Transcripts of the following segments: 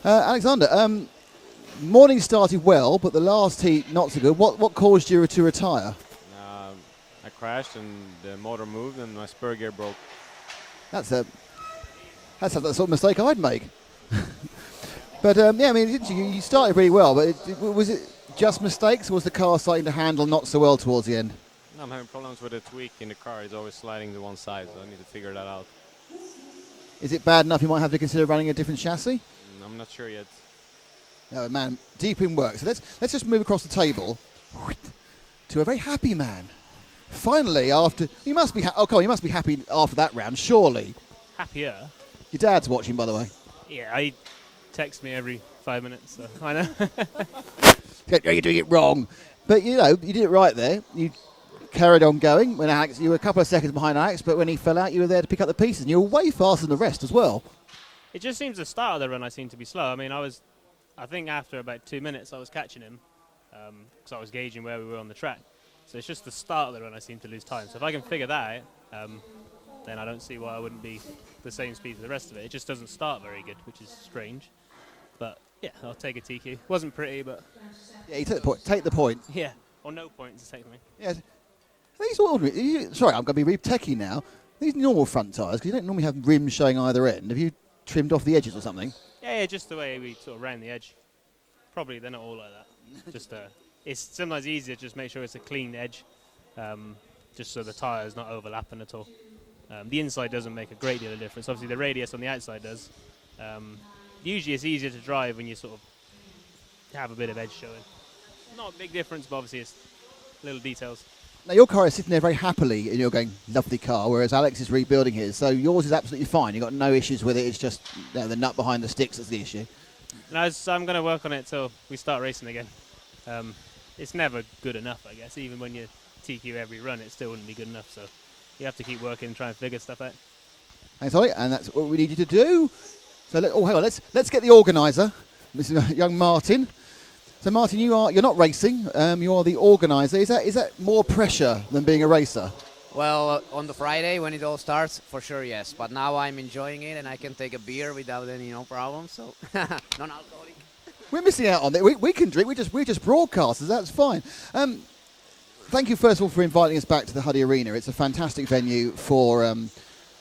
Alexander, morning started well, but the last heat not so good. What caused you to retire? I crashed and the motor moved and my spur gear broke. That's the sort of mistake I'd make. But yeah, I mean, you started really well, but was it just mistakes, or was the car starting to handle not so well towards the end? No, I'm having problems with a tweak in the car. It's always sliding to one side, so I need to figure that out. Is it bad enough you might have to consider running a different chassis? I'm not sure yet. Oh man, deep in work. So let's just move across the table to a very happy man. Finally, after you must be you must be happy after that round, surely. Happier. Your dad's watching, by the way. Yeah, he texts me every 5 minutes, so I know. You're doing it wrong, but you did it right there. You carried on going when Alex. You were a couple of seconds behind Alex, but when he fell out, you were there to pick up the pieces, and you were way faster than the rest as well. It just seems the start of the run I seem to be slow. I mean, I think after about 2 minutes I was catching him because I was gauging where we were on the track. So it's just the start of the run I seem to lose time. So if I can figure that out, then I don't see why I wouldn't be the same speed as the rest of it. It just doesn't start very good, which is strange. But yeah, I'll take a TQ. Wasn't pretty, but... Yeah, you take the point. Yeah, or no point to take me. Yeah. These ordinary... Sorry, I'm going to be really techie now. These normal front tyres, because you don't normally have rims showing either end. Have you trimmed off the edges or something? Yeah, just the way we sort of round the edge. Probably they're not all like that. Just it's sometimes easier to just make sure it's a clean edge, just so the tyre is not overlapping at all. The inside doesn't make a great deal of difference. Obviously, the radius on the outside does. Usually, it's easier to drive when you sort of have a bit of edge showing. Not a big difference, but obviously, it's little details. Now, your car is sitting there very happily, and you're going, lovely car, whereas Alex is rebuilding his. So yours is absolutely fine. You've got no issues with it. It's just the nut behind the sticks that's the issue. No, I'm going to work on it till we start racing again. It's never good enough, I guess. Even when you TQ every run, it still wouldn't be good enough. So you have to keep working and try and figure stuff out. Thanks, Ollie, and that's what we need you to do. So, hang on, let's get the organiser, Mr. Young Martin. So, Martin, you're not racing. You are the organiser. Is that more pressure than being a racer? Well, on the Friday when it all starts, for sure, yes. But now I'm enjoying it, and I can take a beer without any problem. So, non-alcoholic. We're missing out on it. We can drink. We're just broadcasters. That's fine. Thank you, first of all, for inviting us back to the Hudy Arena. It's a fantastic venue for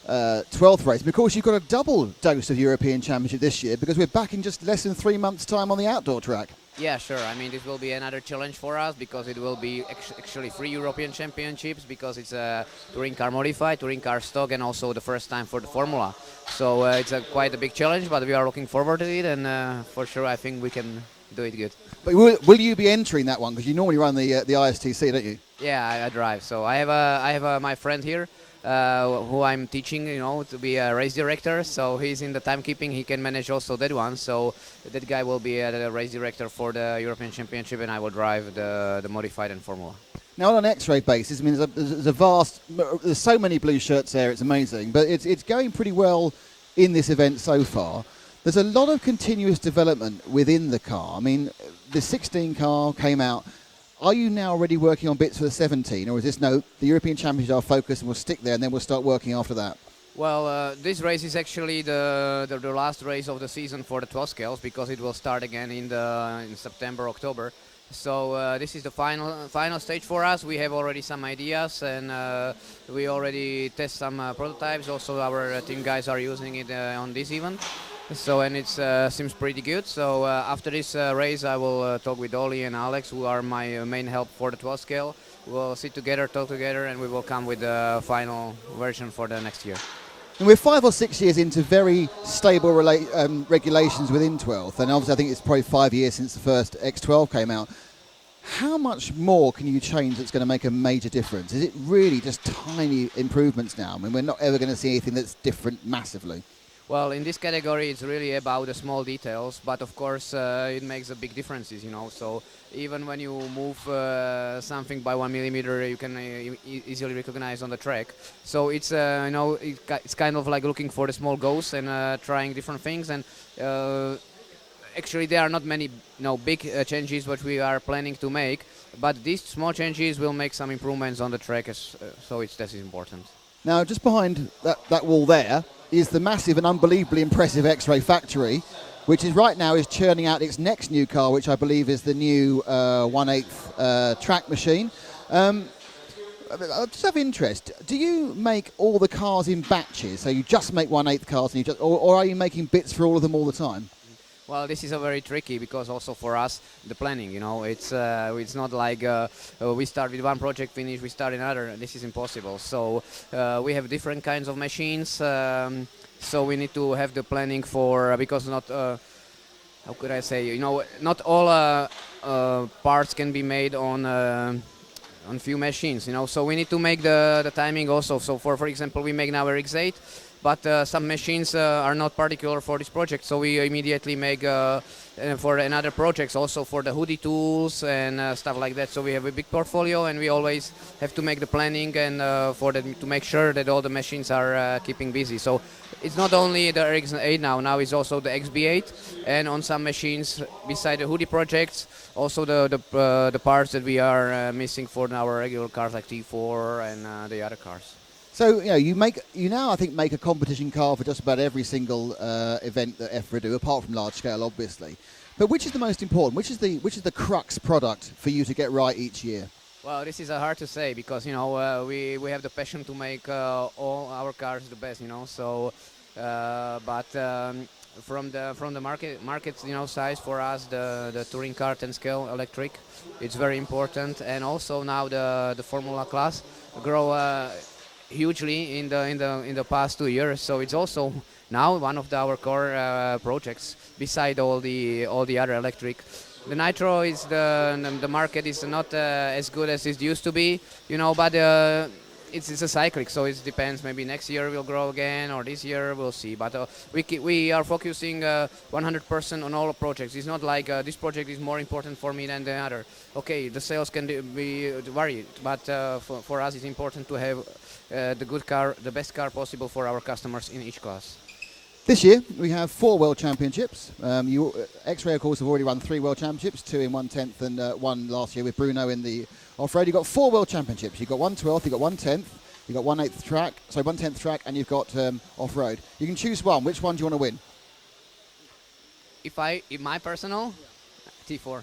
12th race. But of course, you've got a double dose of European Championship this year because we're back in just less than 3 months' time on the outdoor track. Yeah, sure. I mean, this will be another challenge for us because it will be actually 3 European Championships because it's a touring car modified, touring car stock, and also the first time for the Formula. So it's quite a big challenge, but we are looking forward to it, and for sure I think we can do it good. But will you be entering that one? Because you normally run the ISTC, don't you? Yeah, I drive. So I have my friend here who I'm teaching, to be a race director. So he's in the timekeeping. He can manage also that one. So that guy will be the race director for the European Championship, and I will drive the modified and Formula. Now, on an X-ray basis, I mean, there's so many blue shirts there, it's amazing. But it's going pretty well in this event so far. There's a lot of continuous development within the car. I mean, the 16 car came out. Are you now already working on bits for the 17, or is this the European Championships are focused and we'll stick there and then we'll start working after that? Well, this race is actually the last race of the season for the 12 scales because it will start again in September, October. So this is the final stage for us. We have already some ideas and we already test some prototypes. Also, our team guys are using it on this event. So and it seems pretty good. So after this race, I will talk with Ollie and Alex, who are my main help for the 12 scale. We'll sit together, talk together, and we will come with the final version for the next year. And we're 5 or 6 years into very stable regulations within 12th, and obviously I think it's probably 5 years since the first X12 came out. How much more can you change that's going to make a major difference? Is it really just tiny improvements now? I mean, we're not ever going to see anything that's different massively. Well, in this category, it's really about the small details, but of course, it makes a big differences, So even when you move something by 1 millimeter, you can easily recognize on the track. So it's, it's kind of like looking for the small goals and trying different things. And actually, there are not many, big changes what we are planning to make, but these small changes will make some improvements on the track, so that is important. Now, just behind that wall there is the massive and unbelievably impressive X-Ray factory. which is right now is churning out its next new car, which I believe is the new 1/8 track machine. I just have interest. Do you make all the cars in batches? So you just make 1/8 cars, and you just, or are you making bits for all of them all the time? Well, this is a very tricky because also for us the planning, it's not like we start with one project, finish, we start another. This is impossible. So we have different kinds of machines. So we need to have the planning for because not how could I say? Not all parts can be made on few machines. So we need to make the timing also. So for example, we make now RX8. But some machines are not particular for this project, so we immediately make for another projects, also for the Hudy tools and stuff like that. So we have a big portfolio, and we always have to make the planning and to make sure that all the machines are keeping busy. So it's not only the RX8 now it's also the XB8, and on some machines beside the Hudy projects, also the parts that we are missing for our regular cars like T4 and the other cars. So you now I think make a competition car for just about every single event that EFRA do, apart from large scale, obviously. But which is the most important? Which is the crux product for you to get right each year? Well, this is hard to say because we have the passion to make all our cars the best. So from the market size for us, the touring car 10 scale electric, it's very important, and also now the Formula class grow hugely in the past 2 years, so it's also now one of our core projects beside all the other electric. The nitro is the market is not as good as it used to be, but it's a cyclic, so it depends. Maybe next year will grow again, or this year we'll see. But we are focusing 100% on all projects. It's not like this project is more important for me than the other. Okay, the sales can be varied, but for us it's important to have the good car, the best car possible for our customers in each class. This year we have 4 World Championships. X-Ray, of course, have already run 3 World Championships, 2 in 1/10 and 1 last year with Bruno in the off-road. You've got 4 World Championships. You've got 1/12, you've got 1/10, you've got 1/8 track, 1/10 track, and you've got off-road. You can choose one. Which one do you want to win? If my personal, T4.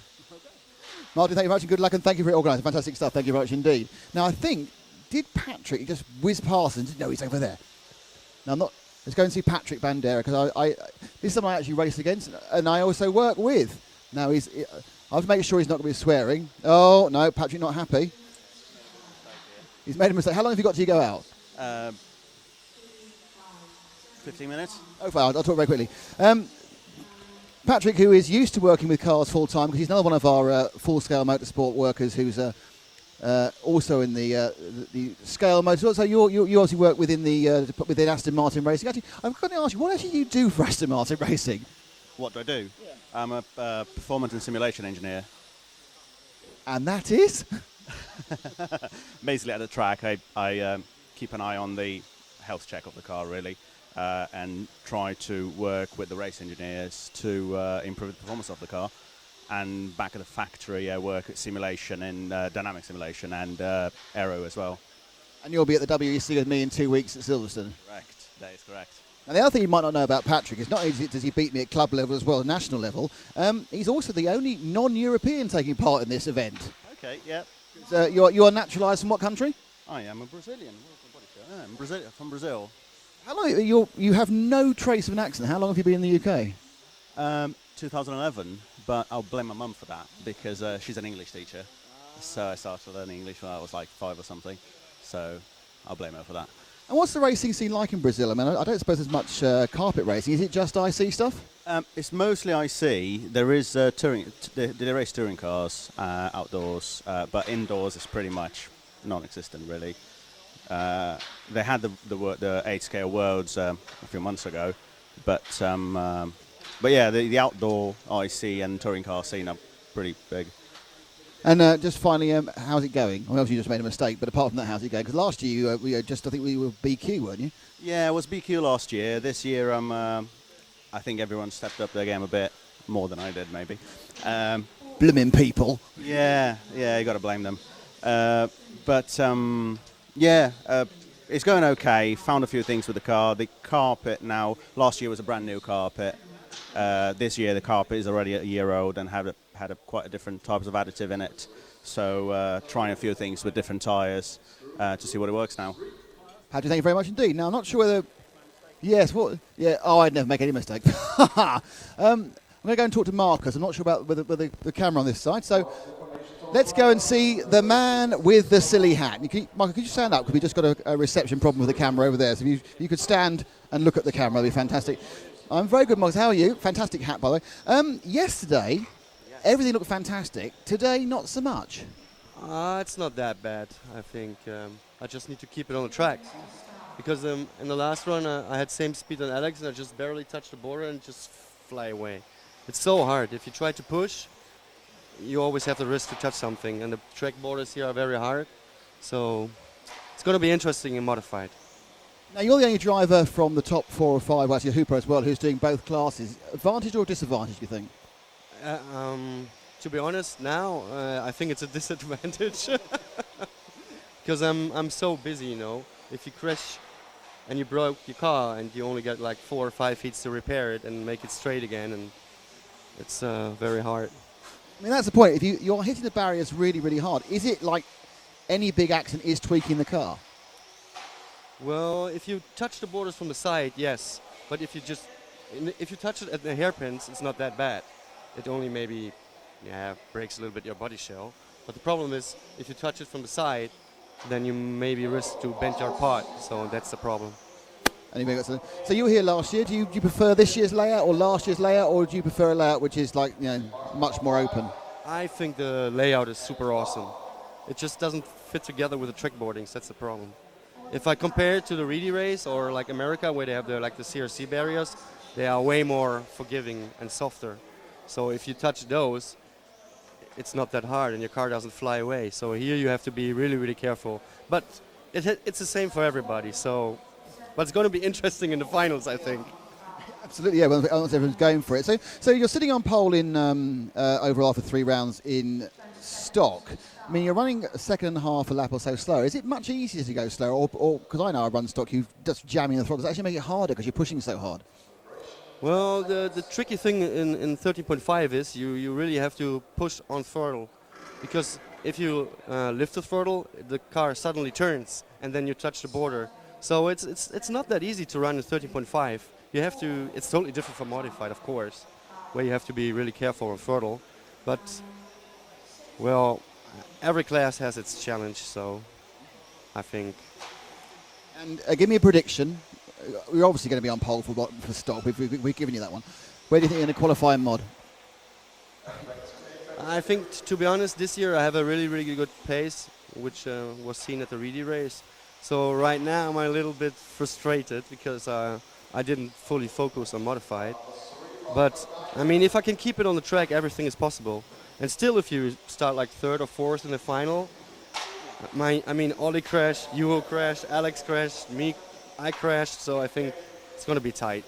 Martin, thank you very much and good luck, and thank you for organising. Fantastic stuff. Thank you very much indeed. Now, I think, did Patrick just whiz past and no, he's over there. Now, I'm not... Let's go and see Patrick Bandera, because this is someone I actually race against, and I also work with. Now, I have to make sure he's not going to be swearing. Oh, no, Patrick not happy. He's made a mistake. How long have you got till you go out? 15 minutes. Oh, fine, I'll talk very quickly. Patrick, who is used to working with cars full-time, because he's another one of our full-scale motorsport workers who's also in the scale motor. So you obviously work within within Aston Martin Racing. Actually, I'm going to ask you, what actually do you do for Aston Martin Racing? What do I do? Yeah. I'm a performance and simulation engineer. And that is? Basically, at the track, I keep an eye on the health check of the car, really, and try to work with the race engineers to improve the performance of the car. And back at the factory, I work at simulation and dynamic simulation and aero as well. And you'll be at the WEC with me in 2 weeks at Silverstone? Correct, that is correct. And the other thing you might not know about Patrick is not only does he beat me at club level as well as national level, he's also the only non-European taking part in this event. Okay, yeah. You're naturalised from what country? I am a Brazilian. I'm from Brazil. How long? You have no trace of an accent. How long have you been in the UK? 2011. But I'll blame my mum for that because she's an English teacher. So I started learning English when I was like 5 or something. So I'll blame her for that. And what's the racing scene like in Brazil? I mean, I don't suppose there's much carpet racing. Is it just IC stuff? It's mostly IC. There is touring. They race touring cars outdoors, but indoors it's pretty much non-existent, really. They had the 8-scale Worlds a few months ago, but yeah, the outdoor IC and touring car scene are pretty big. And just finally, how's it going? I mean, obviously you just made a mistake, but apart from that, how's it going? Because last year I think we were BQ, weren't you? Yeah, it was BQ last year. This year, I think everyone stepped up their game a bit more than I did, maybe. Blimmin' people. Yeah, you got to blame them. It's going okay. Found a few things with the car. The carpet now, last year was a brand new carpet. This year the carpet is already a year old and had quite a different types of additive in it. So trying a few things with different tyres to see what it works now. Paddy, thank you very much indeed. Now, I'm not sure whether... Yes, what? Yeah, I'd never make any mistake. I'm going to go and talk to Marcus. I'm not sure about whether the camera on this side. So let's go and see the man with the silly hat. Marcus, could you stand up? Because we just got a reception problem with the camera over there. So if you could stand and look at the camera, that'd be fantastic. I'm very good, Marcus. How are you? Fantastic hat, by the way. Yesterday, everything looked fantastic. Today, not so much. It's not that bad, I think. I just need to keep it on the track. Because in the last run, I had same speed on Alex, and I just barely touched the border and just fly away. It's so hard. If you try to push, you always have the risk to touch something. And the track borders here are very hard. So it's going to be interesting in modified. Now, you're the only driver from the top 4 or 5, well, actually Hooper as well, who's doing both classes. Advantage or disadvantage, do you think? To be honest, now I think it's a disadvantage. Because I'm so busy, you know. If you crash and you broke your car and you only get like 4 or 5 feet to repair it and make it straight again, and it's very hard. I mean, that's the point. If you're hitting the barriers really, really hard, is it like any big accident is tweaking the car? Well, if you touch the borders from the side, yes. But if you touch it at the hairpins, it's not that bad. It only maybe breaks a little bit your body shell. But the problem is, if you touch it from the side, then you maybe risk to bend your part. So that's the problem. So you were here last year. Do you prefer this year's layout or last year's layout, or do you prefer a layout which is like, much more open? I think the layout is super awesome. It just doesn't fit together with the trick boardings. That's the problem. If I compare it to the Reedy race or like America, where they have the CRC barriers, they are way more forgiving and softer. So if you touch those, it's not that hard and your car doesn't fly away. So here you have to be really, really careful. But it's the same for everybody. But it's going to be interesting in the finals, I think. Absolutely, yeah. Once everyone's going for it. So you're sitting on pole in overall after 3 rounds in stock. I mean, you're running a second and a half a lap or so slower. Is it much easier to go slower, or because I know I run stock, you just jamming the throttle, does it actually make it harder because you're pushing so hard? Well, the tricky thing in 13.5 is you really have to push on throttle, because if you lift the throttle, the car suddenly turns and then you touch the border. So it's not that easy to run in 13.5. You have to. It's totally different from modified, of course, where you have to be really careful on throttle. But well, every class has its challenge, so I think. And give me a prediction. We're obviously going to be on pole for stock. We've given you that one. Where do you think you're going to qualify in mod? I think, to be honest, this year I have a really, really good pace, which was seen at the Reedy race. So right now I'm a little bit frustrated because I didn't fully focus on modified. But I mean, if I can keep it on the track, everything is possible. And still, if you start like 3rd or 4th in the final, Ollie crashed, Juho crashed, Alex crashed, I crashed, so I think it's going to be tight.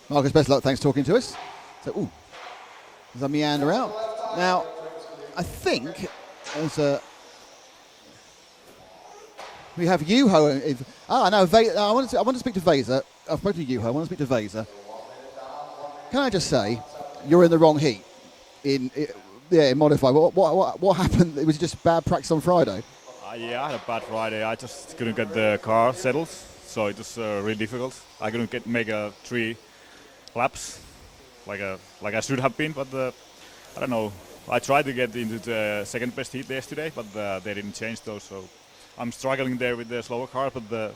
Marcus, best of luck. Thanks for talking to us. So, there's a meander out. Now, I think we have Juho. I want to speak to Vesa. I've spoken to Juho. I want to speak to Vesa. Can I just say, you're in the wrong heat in modified. What happened? It was just bad practice on Friday. Yeah, I had a bad Friday. I just couldn't get the car settled, so it was really difficult. I couldn't make 3 laps like I should have been, but I don't know. I tried to get into the second best heat yesterday, but they didn't change those, so I'm struggling there with the slower car. But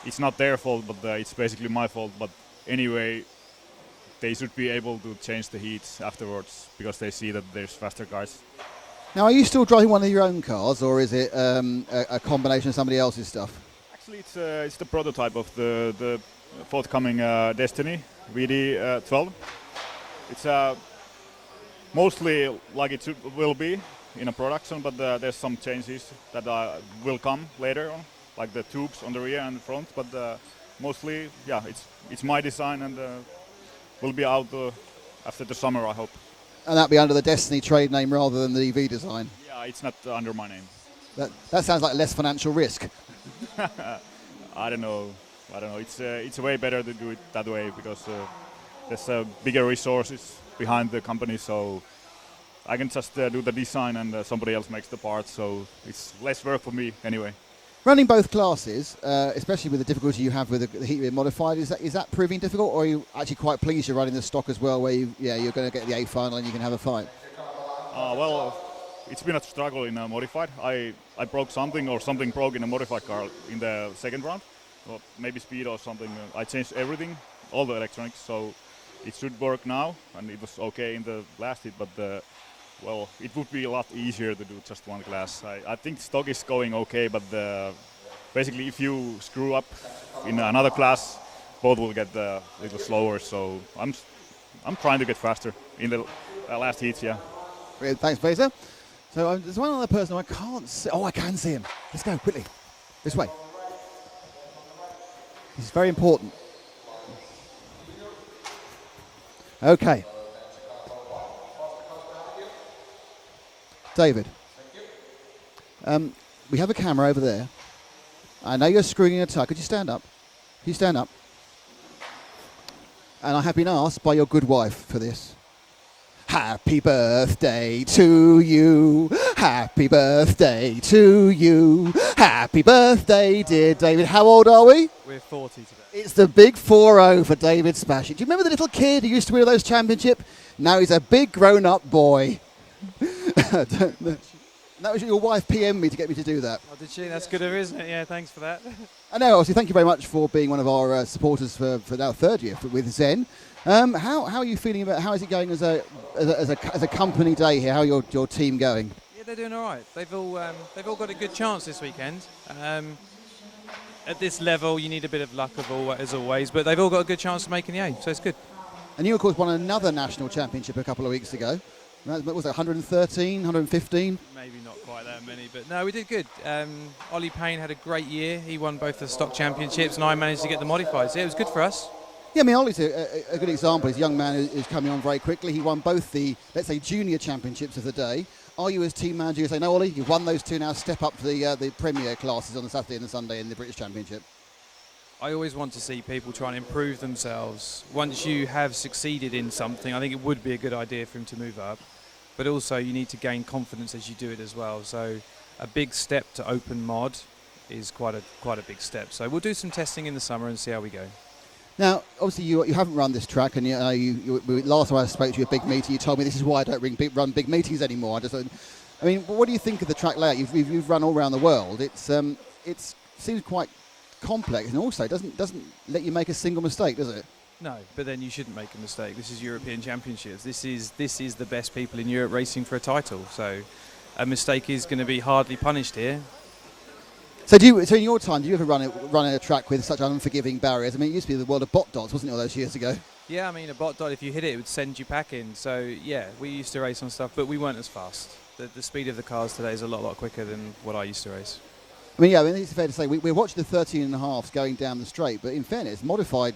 it's not their fault, but it's basically my fault. But anyway, they should be able to change the heats afterwards because they see that there's faster cars. Now, are you still driving one of your own cars, or is it a combination of somebody else's stuff? Actually, it's the prototype of the forthcoming Destiny VD12. It's mostly like it will be in a production, but there's some changes that will come later on, like the tubes on the rear and the front. But mostly, yeah, it's my design and will be out after the summer, I hope. And that'll be under the Destiny trade name rather than the EV design. Yeah, it's not under my name. That sounds like less financial risk. I don't know. It's way better to do it that way because there's bigger resources behind the company, so I can just do the design and somebody else makes the parts, so it's less work for me anyway. Running both classes, especially with the difficulty you have with the heat modified, is that proving difficult, or are you actually quite pleased you're running the stock as well, where you're going to get the A final and you can have a fight? Well, it's been a struggle in a modified. I broke something, or something broke in a modified car in the second round, or maybe speed or something. I changed everything, all the electronics, so it should work now, and it was okay in the last hit, but well, it would be a lot easier to do just one class. I think stock is going okay, but basically if you screw up in another class, both will get a little slower. So I'm trying to get faster in the last heats, yeah. Brilliant. Thanks, Fraser. So there's one other person I can't see. Oh, I can see him. Let's go quickly. This way. This is very important. Okay. David, we have a camera over there. I know you're screwing in a tie. Could you stand up? Can you stand up? And I have been asked by your good wife for this. Happy birthday to you. Happy birthday to you. Happy birthday, dear David. How old are we? We're 40 today. It's the big 4-0 for David Spashett. Do you remember the little kid who used to win those championships? Now he's a big grown-up boy. That was your wife PM'd me to get me to do that. Oh, did she? That's good of her, isn't it? Yeah, thanks for that. I know, obviously, thank you very much for being one of our supporters for now third year with Zen. How are you feeling about, how is it going as a company day here? How are your team going? Yeah, they're doing all right. They've all got a good chance this weekend. At this level, you need a bit of luck as always, but they've all got a good chance of making the A, so it's good. And you, of course, won another national championship a couple of weeks ago. What was it, 113, 115? Maybe not quite that many, but no, we did good. Ollie Payne had a great year. He won both the stock championships, and I managed to get the modifieds. Yeah, it was good for us. Yeah, I mean, Ollie's a good example. He's a young man who's coming on very quickly. He won both the, let's say, junior championships of the day. Are you, as team manager, you say, no, Ollie, you've won those two, now step up to the premier classes on the Saturday and the Sunday in the British Championship? I always want to see people try and improve themselves. Once you have succeeded in something, I think it would be a good idea for him to move up. But also you need to gain confidence as you do it as well. So a big step to open mod is quite a big step. So we'll do some testing in the summer and see how we go. Now, obviously, you haven't run this track, and last time I spoke to you at Big Meeting, you told me this is why I don't run big meetings anymore. I mean, what do you think of the track layout? You've run all around the world. It seems quite complex, and also doesn't let you make a single mistake, does it? No, but then you shouldn't make a mistake. This is European Championships. This is the best people in Europe racing for a title. So a mistake is going to be hardly punished here. So in your time, do you ever run a track with such unforgiving barriers? I mean, it used to be the world of bot dots, wasn't it, all those years ago? Yeah, I mean, a bot dot, if you hit it, it would send you packing. So yeah, we used to race on stuff, but we weren't as fast. The speed of the cars today is a lot quicker than what I used to race. I mean, it's fair to say we're watching the 13.5s going down the straight, but in fairness, modified,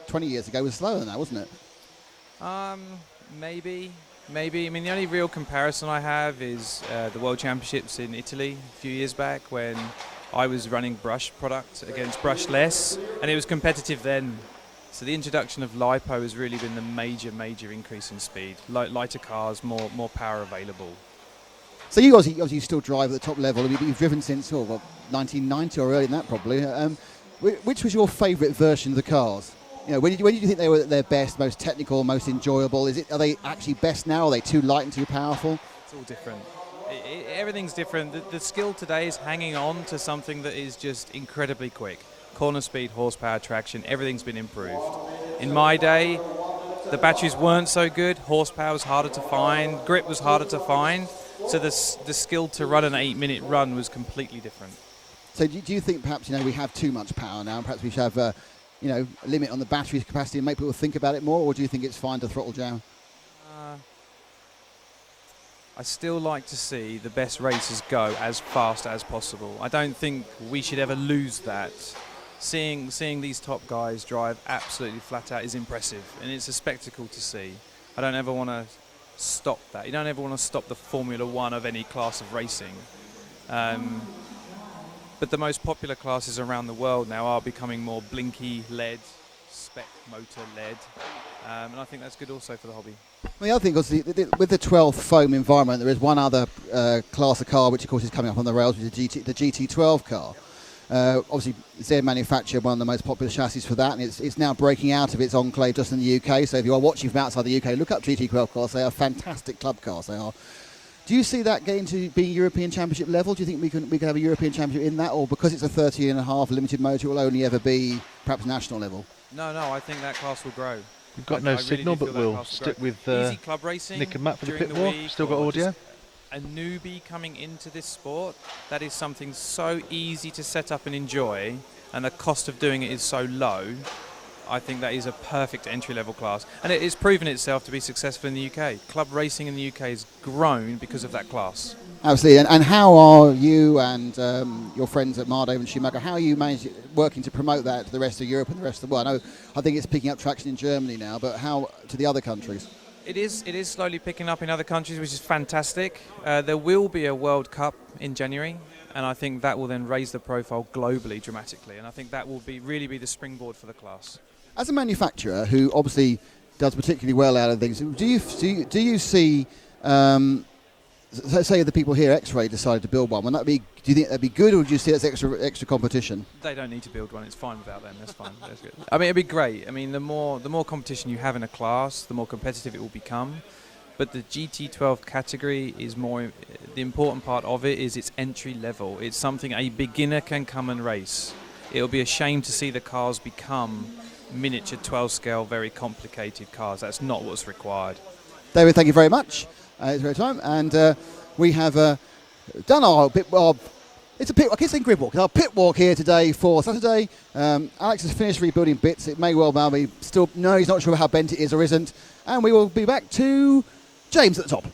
20 years ago was slower than that, wasn't it? Maybe. I mean, the only real comparison I have is the World Championships in Italy a few years back when I was running brush product against brushless, and it was competitive then. So the introduction of LiPo has really been the major increase in speed. Lighter cars, more power available. So you obviously still drive at the top level. I mean, you've driven since 1990 or earlier than that probably. Which was your favourite version of the cars? You know, when did you think they were at their best, most technical, most enjoyable? Are they actually best now? Are they too light and too powerful? It's all different. Everything's different. The skill today is hanging on to something that is just incredibly quick. Corner speed, horsepower, traction, everything's been improved. In my day, the batteries weren't so good. Horsepower was harder to find. Grip was harder to find. So the skill to run an 8-minute run was completely different. So do you think perhaps we have too much power now? Perhaps we should have a limit on the battery capacity and make people think about it more, or do you think it's fine to throttle down? I still like to see the best racers go as fast as possible. I don't think we should ever lose that. Seeing these top guys drive absolutely flat out is impressive, and it's a spectacle to see. I don't ever want to stop that. You don't ever want to stop the Formula One of any class of racing. But the most popular classes around the world now are becoming more blinky LED, spec motor led, and I think that's good also for the hobby. Well, the other thing, obviously, with the 12 foam environment, there is one other class of car which, of course, is coming up on the rails, which is the GT12 car. Obviously, Z manufacture one of the most popular chassis for that, and it's now breaking out of its enclave just in the UK. So if you are watching from outside the UK, look up GT12 cars. They are fantastic club cars. They are. Do you see that getting to being European Championship level? Do you think we can have a European Championship in that, or because it's a 30.5 limited motor, it will only ever be perhaps national level? No, I think that class will grow. We've got no signal, but we'll stick with easy club racing. Nick and Matt for the during pit wall. week, Still got or audio. just a newbie coming into this sport, that is something so easy to set up and enjoy, and the cost of doing it is so low. I think that is a perfect entry-level class, and it has proven itself to be successful in the UK. Club racing in the UK has grown because of that class. Absolutely. And how are you and your friends at Mardo and Schumacher, how are you working to promote that to the rest of Europe and the rest of the world? I think it's picking up traction in Germany now, but how to the other countries? It is slowly picking up in other countries, which is fantastic. There will be a World Cup in January, and I think that will then raise the profile globally dramatically, and I think that will really be the springboard for the class. As a manufacturer who obviously does particularly well out of things, do you see, say the people here, X-Ray, decided to build one? Do you think that'd be good, or do you see it as extra competition? They don't need to build one. It's fine without them. That's fine. That's good. I mean, it'd be great. I mean, the more competition you have in a class, the more competitive it will become. But the GT12 category is more. The important part of it is its entry level. It's something a beginner can come and race. It'll be a shame to see the cars become miniature 12 scale, very complicated cars. That's not what's required. David, thank you very much. It's a great time, and we have done our pit. It's a pit. I keep saying grid walk. Our pit walk here today for Saturday. Alex has finished rebuilding bits. It may well be still. No, he's not sure how bent it is or isn't. And we will be back to James at the top.